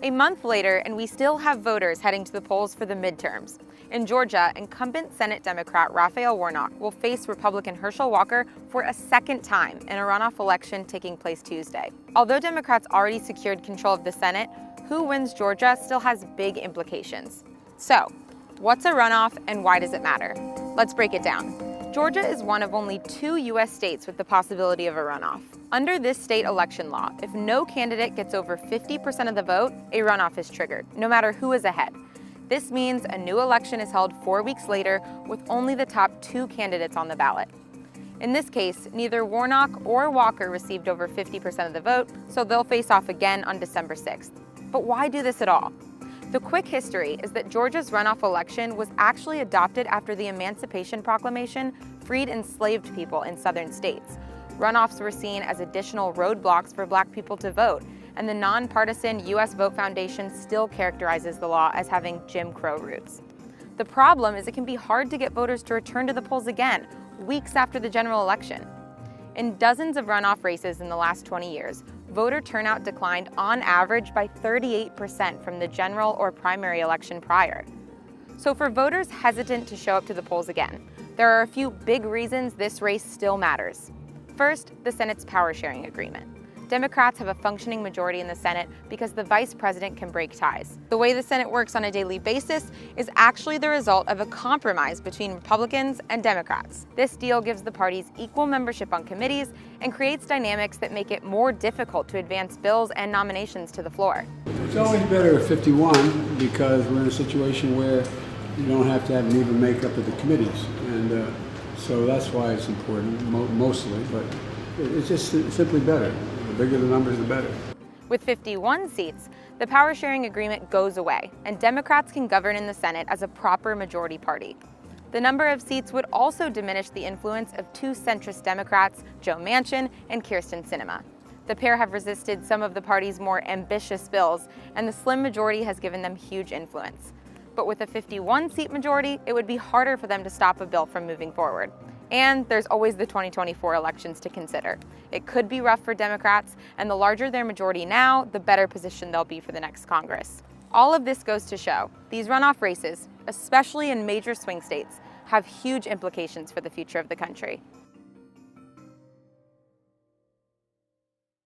A month later, and we still have voters heading to the polls for the midterms. In Georgia, incumbent Senate Democrat Raphael Warnock will face Republican Herschel Walker for a second time in a runoff election taking place Tuesday. Although Democrats already secured control of the Senate, who wins Georgia still has big implications. So, what's a runoff and why does it matter? Let's break it down. Georgia is one of only 2 U.S. states with the possibility of a runoff. Under this state election law, if no candidate gets over 50% of the vote, a runoff is triggered, no matter who is ahead. This means a new election is held 4 weeks later with only the top 2 candidates on the ballot. In this case, neither Warnock or Walker received over 50% of the vote, so they'll face off again on December 6th. But why do this at all? The quick history is that Georgia's runoff election was actually adopted after the Emancipation Proclamation freed enslaved people in southern states. Runoffs were seen as additional roadblocks for Black people to vote, and the nonpartisan U.S. Vote Foundation still characterizes the law as having Jim Crow roots. The problem is it can be hard to get voters to return to the polls again, weeks after the general election. In dozens of runoff races in the last 20 years, voter turnout declined on average by 38% from the general or primary election prior. So for voters hesitant to show up to the polls again, there are a few big reasons this race still matters. First, the Senate's power-sharing agreement. Democrats have a functioning majority in the Senate because the vice president can break ties. The way the Senate works on a daily basis is actually the result of a compromise between Republicans and Democrats. This deal gives the parties equal membership on committees and creates dynamics that make it more difficult to advance bills and nominations to the floor. It's always better at 51 because we're in a situation where you don't have to have an even makeup of the committees. And so that's why it's important, mostly, but it's just simply better. The bigger the numbers, the better. With 51 seats, the power-sharing agreement goes away, and Democrats can govern in the Senate as a proper majority party. The number of seats would also diminish the influence of 2 centrist Democrats, Joe Manchin and Kyrsten Sinema. The pair have resisted some of the party's more ambitious bills, and the slim majority has given them huge influence. But with a 51-seat majority, it would be harder for them to stop a bill from moving forward. And there's always the 2024 elections to consider. It could be rough for Democrats, and the larger their majority now, the better position they'll be for the next Congress. All of this goes to show these runoff races, especially in major swing states, have huge implications for the future of the country.